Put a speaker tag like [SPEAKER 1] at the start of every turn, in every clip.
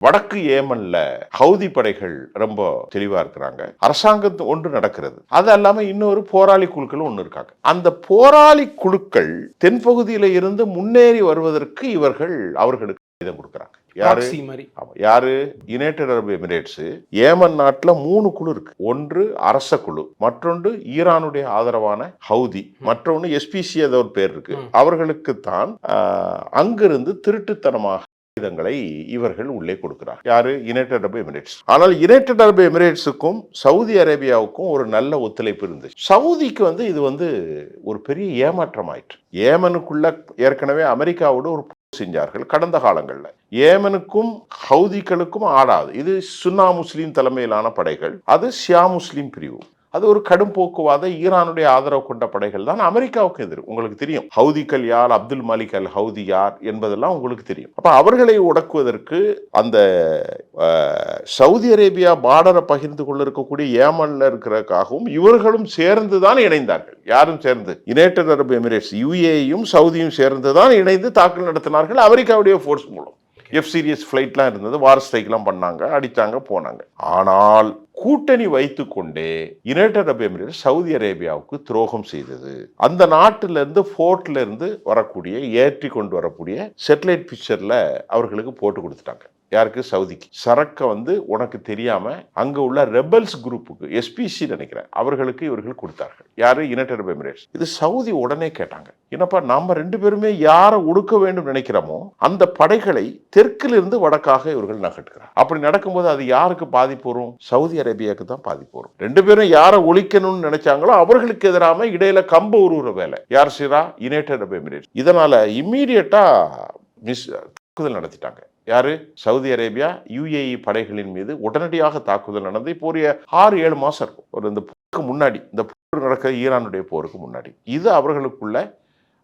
[SPEAKER 1] வடக்கு ஏமன்ல ஹவுதி படைகள் ரொம்ப தெளிவா இருக்கிறாங்க. அரசாங்கத்து ஒன்று நடக்கிறது. அது அல்லாம இன்னொரு போராளி குழுக்கள் ஒன்று இருக்காங்க. அந்த போராளி குழுக்கள் தென்பகுதியில இருந்து முன்னேறி வருவதற்கு அவர்களுக்கு ஆயுதம் கொடுக்கிறாங்க. யாரு? யுனைடெட் அரபு எமிரேட்ஸ். ஏமன் நாட்டுல 3 குழு இருக்கு. ஒன்று அரச குழு, மற்றொன்று ஈரானுடைய ஆதரவான ஹவுதி, மற்றொன்று எஸ்பிசி ஏதோ ஒரு பேர் இருக்கு. அவர்களுக்கு தான் அங்கிருந்து திருட்டுத்தனமாக ஆயுதங்களை இவர்கள் உள்ளே கொடுக்கிறார். யாரு? யுனைடெட் அரபு எமிரேட்ஸ். ஆனால் யுனைடெட் அரபு எமிரேட்ஸுக்கும் சவுதி அரேபியாவுக்கும் ஒரு நல்ல ஒத்துழைப்பு இருந்துச்சு. சவுதிக்கு இது ஒரு பெரிய ஏமாற்றம் ஆயிற்று. ஏமனுக்குள்ள ஏற்கனவே அமெரிக்காவோடு ஒரு செஞ்சார்கள் கடந்த காலங்கள்ல. ஏமனுக்கும் ஹவுதிகளுக்கும் ஆடாது. இது சுன்னா முஸ்லீம் தலைமையிலான படைகள், அது ஷியா முஸ்லீம் பிரிவு. அது ஒரு கடும் போக்குவாத ஈரானுடைய ஆதரவு கொண்ட படைகள் தான் அமெரிக்காவுக்கு எதிர். உங்களுக்கு தெரியும் ஹவுதிகள் யார், அப்துல் மாலிக் அல் ஹவுதி யார் என்பதெல்லாம் உங்களுக்கு தெரியும். அப்ப அவர்களை உடக்குவதற்கு அந்த சவுதி அரேபியா பார்டரை பகிர்ந்து கொள்ள இருக்கக்கூடிய ஏமன்ல இருக்கிறதுக்காகவும் இவர்களும் சேர்ந்துதான் இணைந்தார்கள். யாரும் சேர்ந்து? யுனைடெட் அரபு எமிரேட்ஸ், யுஏயும் சவுதியும் சேர்ந்துதான் இணைந்து தாக்குதல் நடத்தினார்கள் அமெரிக்காவுடைய போர்ஸ் மூலம். F-Series ஃபிளைட்லாம் இருந்தது, வார் ஸ்ட்ரைக்லாம் பண்ணாங்க, அடித்தாங்க, போனாங்க. ஆனால் கூட்டணி வைத்துக் கொண்டே யுனைடெட் அரபு எமிரேட்ஸ் சவுதி அரேபியாவுக்கு துரோகம் செய்தது. அந்த நாட்டிலிருந்து போர்ட்ல இருந்து வரக்கூடிய ஏற்றி கொண்டு வரக்கூடிய சேட்டலைட் பிக்சர்ல அவர்களுக்கு போட்டு கொடுத்துட்டாங்க. யாருக்கு? சவுதிக்கு. சரக்க உனக்கு தெரியாம அங்க உள்ள ரெபல்ஸ் குரூப்புக்கு, எஸ்பிசி நினைக்கிறேன், அவர்களுக்கு இவர்கள் கொடுத்தார்கள். யாரு? யுனைடெட் அரபு எமிரேட்ஸ். இது சவுதி உடனே கேட்டாங்க, என்னப்பா நாம 2 பேருமே யாரை ஒடுக்க வேண்டும் நினைக்கிறோமோ அந்த படைகளை தெற்கிலிருந்து வடக்காக இவர்கள் நகட்டுகிறார். அப்படி நடக்கும்போது அது யாருக்கு பாதிப்பு வரும்? சவுதி அரேபியாவுக்கு தான் பாதிப்பு வரும். 2 பேரும் யாரை ஒழிக்கணும்னு நினைச்சாங்களோ அவர்களுக்கு எதிராம இடையில கம்பு உருவுற வேலை யார் செய்றா? யுனைடெட் அரபு எமிரேட்ஸ். இதனால இம்மீடியட்டா தாக்குதல் நடத்திட்டாங்க. யாரு? சவுதி அரேபியா யுஏஇ படைகளின் மீது உடனடியாக தாக்குதல் நடந்து இப்போ ஒரு 6-7 மாசம் இருக்கும். இந்த போருக்கு முன்னாடி, இந்த போர் நடக்கிற ஈரானுடைய போருக்கு முன்னாடி. இது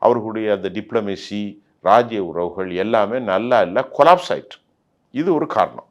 [SPEAKER 1] அவர்களுடைய அந்த டிப்ளமேசி, ராஜ்ய உறவுகள் எல்லாமே நல்லா இல்லை, கொலாப்ஸ் ஆயிற்று. இது ஒரு காரணம்.